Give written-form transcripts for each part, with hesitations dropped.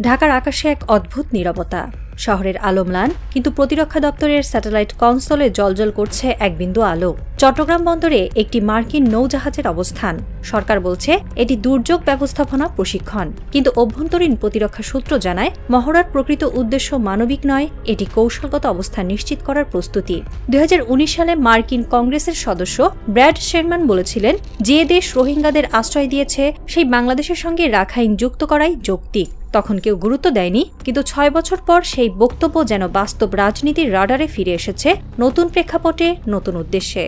ঢাকার আকাশে এক অদ্ভুত নীরবতা। শহরের আলো ম্লান, কিন্তু প্রতিরক্ষা দপ্তরের স্যাটেলাইট কনসোলে জ্বলজ্বল করছে এক বিন্দু আলো। চট্টগ্রাম বন্দরে একটি মার্কিন নৌজাহাজের অবস্থান। সরকার বলছে এটি দুর্যোগ ব্যবস্থাপনা প্রশিক্ষণ, কিন্তু অভ্যন্তরীণ প্রতিরক্ষা সূত্র জানায় মহড়ার প্রকৃত উদ্দেশ্য মানবিক নয়, এটি কৌশলগত অবস্থান নিশ্চিত করার প্রস্তুতি। 2019 সালে মার্কিন কংগ্রেসের সদস্য ব্র্যাড শেরম্যান বলেছিলেন, যে দেশ রোহিঙ্গাদের আশ্রয় দিয়েছে সেই বাংলাদেশের সঙ্গে রাখাইন যুক্ত করাই যৌক্তিক। তখন কেউ গুরুত্ব দেয়নি, কিন্তু 6 বছর পর সেই বক্তব্য যেন বাস্তব রাজনীতির রাডারে ফিরে এসেছে, নতুন প্রেক্ষাপটে, নতুন উদ্দেশ্যে।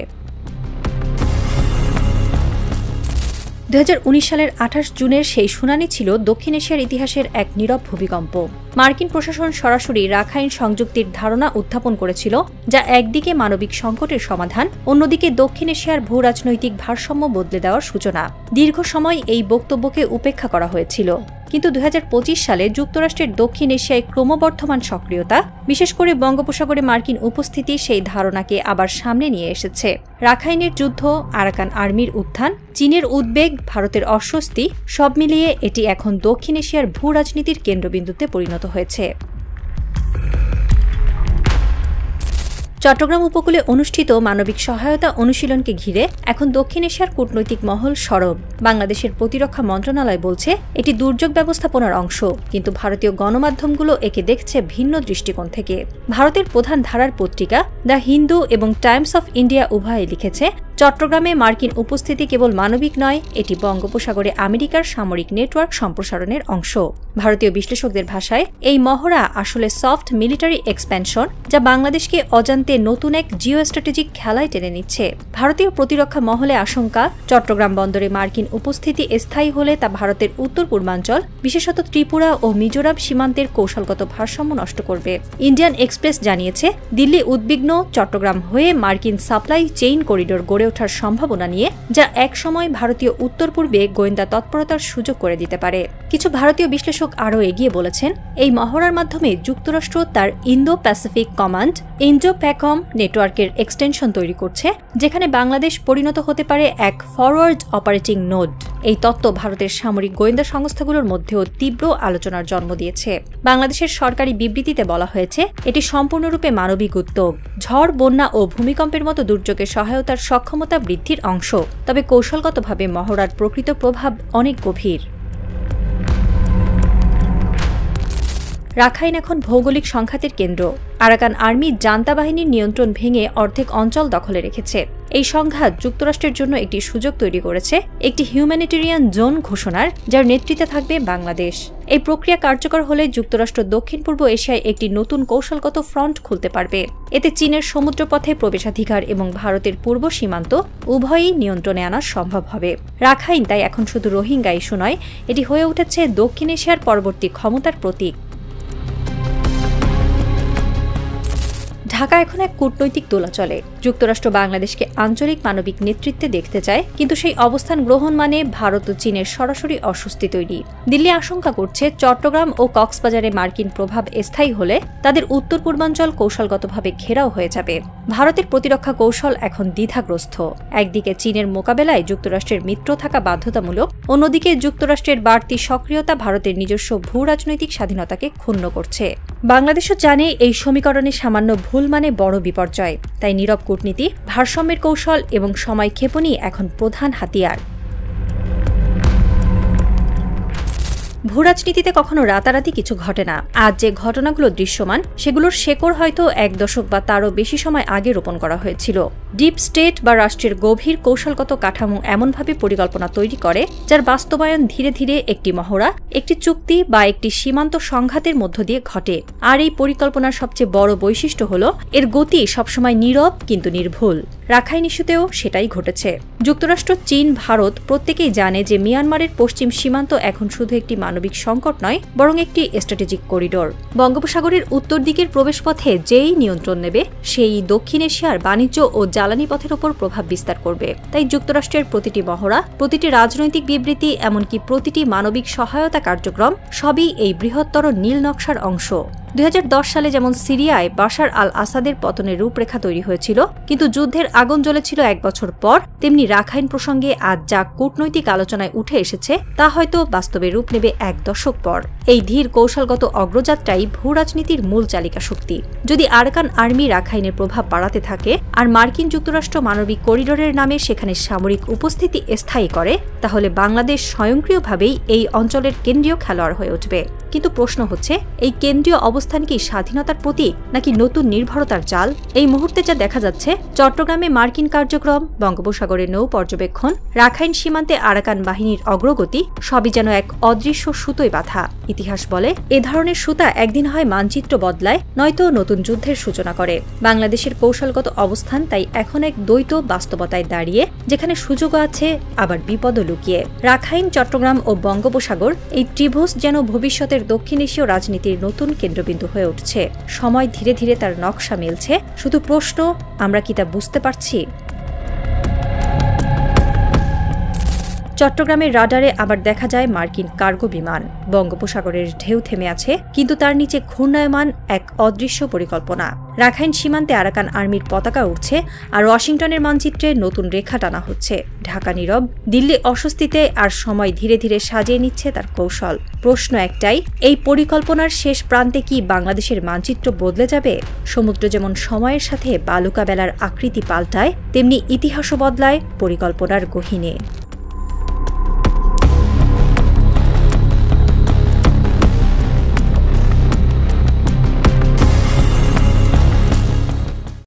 2019 সালের 28 জুনের সেই শুনানি ছিল দক্ষিণ এশিয়ার ইতিহাসের এক নীরব ভূমিকম্প। মার্কিন প্রশাসন সরাসরি রাখাইন সংযুক্তির ধারণা উত্থাপন করেছিল, যা একদিকে মানবিক সংকটের সমাধান, অন্যদিকে দক্ষিণ এশিয়ার ভূ রাজনৈতিক ভারসাম্য বদলে দেওয়ার সূচনা। দীর্ঘ সময় এই বক্তব্যকে উপেক্ষা করা হয়েছিল, কিন্তু 2025 সালে যুক্তরাষ্ট্রের দক্ষিণ এশিয়ায় ক্রমবর্ধমান সক্রিয়তা, বিশেষ করে বঙ্গোপসাগরে মার্কিন উপস্থিতি সেই ধারণাকে আবার সামনে নিয়ে এসেছে। রাখাইনের যুদ্ধ, আরাকান আর্মির উত্থান, চীনের উদ্বেগ, ভারতের অস্বস্তি, সব মিলিয়ে এটি এখন দক্ষিণ এশিয়ার ভূ রাজনীতির কেন্দ্রবিন্দুতে পরিণত হয়েছে। চট্টগ্রাম উপকূলে অনুষ্ঠিত মানবিক সহায়তা অনুশীলনকে ঘিরে এখন দক্ষিণ এশিয়ার কূটনৈতিক মহল সরব। বাংলাদেশের প্রতিরক্ষা মন্ত্রণালয় বলছে এটি দুর্যোগ ব্যবস্থাপনার অংশ, কিন্তু ভারতীয় গণমাধ্যমগুলো একে দেখছে ভিন্ন দৃষ্টিকোণ থেকে। ভারতের প্রধান ধারার পত্রিকা দ্য হিন্দু এবং টাইমস অফ ইন্ডিয়া উভয়ে লিখেছে, চট্টগ্রামে মার্কিন উপস্থিতি কেবল মানবিক নয়, এটি বঙ্গোপসাগরে আমেরিকার সামরিক নেটওয়ার্ক সম্প্রসারণের অংশ। ভারতীয় বিশ্লেষকদের ভাষায় এই মহড়া আসলে সফট মিলিটারি এক্সপ্যানশন, যা বাংলাদেশকে অজান্তে নতুন এক জিও স্ট্র্যাটেজিক খেলায় টেনে নিচ্ছে। ভারতীয় প্রতিরক্ষা মহলে আশঙ্কা, চট্টগ্রাম বন্দরে মার্কিন উপস্থিতি স্থায়ী হলে তা ভারতের উত্তর পূর্বাঞ্চল, বিশেষত ত্রিপুরা ও মিজোরাম সীমান্তের কৌশলগত ভারসাম্য নষ্ট করবে। ইন্ডিয়ান এক্সপ্রেস জানিয়েছে, দিল্লি উদ্বিগ্ন চট্টগ্রাম হয়ে মার্কিন সাপ্লাই চেইন করিডোর গড়ে ওঠার সম্ভাবনা নিয়ে, যা একসময় ভারতীয় উত্তর পূর্বে গোয়েন্দা তৎপরতার সুযোগ করে দিতে পারে। কিছু ভারতীয় বিশ্লেষক আরও এগিয়ে বলেছেন, এই মহড়ার মাধ্যমে যুক্তরাষ্ট্র তার ইন্দো প্যাসিফিক কমান্ড ইন্ডো-প্যাকম নেটওয়ার্কের এক্সটেনশন তৈরি করছে, যেখানে বাংলাদেশ পরিণত হতে পারে এক ফরওয়ার্ড অপারেটিং নোড। এই তত্ত্ব ভারতের সামরিক গোয়েন্দা সংস্থাগুলোর মধ্যেও তীব্র আলোচনার জন্ম দিয়েছে। বাংলাদেশের সরকারি বিবৃতিতে বলা হয়েছে, এটি সম্পূর্ণরূপে মানবিক উদ্যোগ, ঝড়, বন্যা ও ভূমিকম্পের মতো দুর্যোগের সহায়তার সক্ষমতা বৃদ্ধির অংশ। তবে কৌশলগতভাবে মহড়ার প্রকৃত প্রভাব অনেক গভীর। রাখাইন এখন ভৌগোলিক সংঘাতের কেন্দ্র। আরাকান আর্মি জান্তা বাহিনীর নিয়ন্ত্রণ ভেঙে অর্ধেক অঞ্চল দখলে রেখেছে। এই সংঘাত যুক্তরাষ্ট্রের জন্য একটি সুযোগ তৈরি করেছে, একটি হিউম্যানিটেরিয়ান জোন ঘোষণার, যার নেতৃত্বে থাকবে বাংলাদেশ। এই প্রক্রিয়া কার্যকর হলে যুক্তরাষ্ট্র দক্ষিণ পূর্ব এশিয়ায় একটি নতুন কৌশলগত ফ্রন্ট খুলতে পারবে। এতে চীনের সমুদ্রপথে প্রবেশাধিকার এবং ভারতের পূর্ব সীমান্ত উভয়ই নিয়ন্ত্রণে আনা সম্ভব হবে। রাখাইন তাই এখন শুধু রোহিঙ্গা ইস্যু নয়, এটি হয়ে উঠেছে দক্ষিণ এশিয়ার পরবর্তী ক্ষমতার প্রতীক। ঢাকা এখন এক কূটনৈতিক দোলাচলে। যুক্তরাষ্ট্র বাংলাদেশকে আঞ্চলিক মানবিক নেতৃত্বে দেখতে চায়, কিন্তু সেই অবস্থান গ্রহণ মানে ভারত ও চীনের সরাসরি অস্বস্তি তৈরি। দিল্লি আশঙ্কা করছে, চট্টগ্রাম ও কক্সবাজারে মার্কিন প্রভাব স্থায়ী হলে তাদের উত্তর পূর্বাঞ্চল কৌশলগতভাবে ঘেরাও হয়ে যাবে। ভারতের প্রতিরক্ষা কৌশল এখন দ্বিধাগ্রস্ত। একদিকে চীনের মোকাবেলায় যুক্তরাষ্ট্রের মিত্র থাকা বাধ্যতামূলক, অন্যদিকে যুক্তরাষ্ট্রের বাড়তি সক্রিয়তা ভারতের নিজস্ব ভূ রাজনৈতিক স্বাধীনতাকে ক্ষুণ্ণ করছে। বাংলাদেশও জানে এই সমীকরণে সামান্য ভুল মানে বড় বিপর্যয়। তাই নীরব কূটনীতি, ভারসাম্যের কৌশল এবং সময় ক্ষেপণই এখন প্রধান হাতিয়ার। ভূরাজনীতিতে কখনো রাতারাতি কিছু ঘটে না। আজ যে ঘটনাগুলো দৃশ্যমান, সেগুলোর শেকড় হয়তো 1 দশক বা তারও বেশি সময় আগে রোপণ করা হয়েছিল। ডিপ স্টেট বা রাষ্ট্রের গভীর কৌশলগত কাঠামো এমনভাবে পরিকল্পনা তৈরি করে, যার বাস্তবায়ন ধীরে ধীরে একটি মহড়া, একটি চুক্তি বা একটি সীমান্ত সংঘাতের মধ্য দিয়ে ঘটে। আর এই পরিকল্পনার সবচেয়ে বড় বৈশিষ্ট্য হল এর গতি সবসময় নীরব কিন্তু নির্ভুল। রাখাইন ইস্যুতেও সেটাই ঘটেছে। যুক্তরাষ্ট্র, চীন, ভারত প্রত্যেকেই জানে যে মিয়ানমারের পশ্চিম সীমান্ত এখন শুধু একটি মানবিক সংকট নয়, বরং একটি স্ট্র্যাটেজিক করিডোর। বঙ্গোপসাগরের উত্তর দিকের প্রবেশপথে যেই নিয়ন্ত্রণ নেবে, সেই দক্ষিণ এশিয়ার বাণিজ্য ও জ্বালানি পথের ওপর প্রভাব বিস্তার করবে। তাই যুক্তরাষ্ট্রের প্রতিটি মহড়া, প্রতিটি রাজনৈতিক বিবৃতি, এমনকি প্রতিটি মানবিক সহায়তা কার্যক্রম সবই এই বৃহত্তর নীল নকশার অংশ। 2010 সালে যেমন সিরিয়ায় বাশার আল আসাদের পতনের রূপরেখা তৈরি হয়েছিল, কিন্তু যুদ্ধের আগুন জ্বলেছিল ১ বছর পর, তেমনি রাখাইন প্রসঙ্গে আজ যা কূটনৈতিক আলোচনায় উঠে এসেছে তা হয়তো বাস্তবে রূপ নেবে ১ দশক পর। এই ধীর কৌশলগত অগ্রযাত্রাই ভূরাজনীতির মূল চালিকা শক্তি। যদি আরাকান আর্মি রাখাইনের প্রভাব বাড়াতে থাকে আর মার্কিন যুক্তরাষ্ট্র মানবিক করিডোরের নামে সেখানে সামরিক উপস্থিতি স্থায়ী করে, তাহলে বাংলাদেশ স্বয়ংক্রিয়ভাবেই এই অঞ্চলের কেন্দ্রীয় খেলোয়াড় হয়ে উঠবে। কিন্তু প্রশ্ন হচ্ছে, এই কেন্দ্রীয় অবস্থান কি স্বাধীনতার প্রতীক নাকি নতুন নির্ভরতার জাল? এই মুহূর্তে যা দেখা যাচ্ছে, চট্টগ্রামে মার্কিন কার্যক্রম, বঙ্গোপসাগরে নৌ পর্যবেক্ষণ, রাখাইন সীমান্তে আরাকান বাহিনীর অগ্রগতি সবই যেন এক অদৃশ্য সুতোয় বাঁধা। ইতিহাস বলে, এ ধরনের সুতা একদিন হয় মানচিত্র বদলায়, নয়তো নতুন যুদ্ধের সূচনা করে। বাংলাদেশের কৌশলগত অবস্থান তাই এখন এক দ্বৈত বাস্তবতায় দাঁড়িয়ে, যেখানে সুযোগও আছে আবার বিপদও লুকিয়ে। রাখাইন, চট্টগ্রাম ও বঙ্গোপসাগর, এই ত্রিভুজ যেন ভবিষ্যতের দক্ষিণ এশীয় রাজনীতির নতুন কেন্দ্রবিন্দু হয়ে উঠছে। সময় ধীরে ধীরে তার নকশা মেলছে। শুধু প্রশ্ন, আমরা কি তা বুঝতে পারছি? চট্টগ্রামের রাডারে আবার দেখা যায় মার্কিন কার্গো বিমান। বঙ্গোপসাগরের ঢেউ থেমে আছে, কিন্তু তার নিচে ঘূর্ণায়মান এক অদৃশ্য পরিকল্পনা। রাখাইন সীমান্তে আরাকান আর্মির পতাকা উঠছে, আর ওয়াশিংটনের মানচিত্রে নতুন রেখা টানা হচ্ছে। ঢাকা নীরব, দিল্লি অস্বস্তিতে, আর সময় ধীরে ধীরে সাজিয়ে নিচ্ছে তার কৌশল। প্রশ্ন একটাই, এই পরিকল্পনার শেষ প্রান্তে কি বাংলাদেশের মানচিত্র বদলে যাবে? সমুদ্র যেমন সময়ের সাথে বালুকা বেলার আকৃতি পাল্টায়, তেমনি ইতিহাসও বদলায় পরিকল্পনার গহীনে।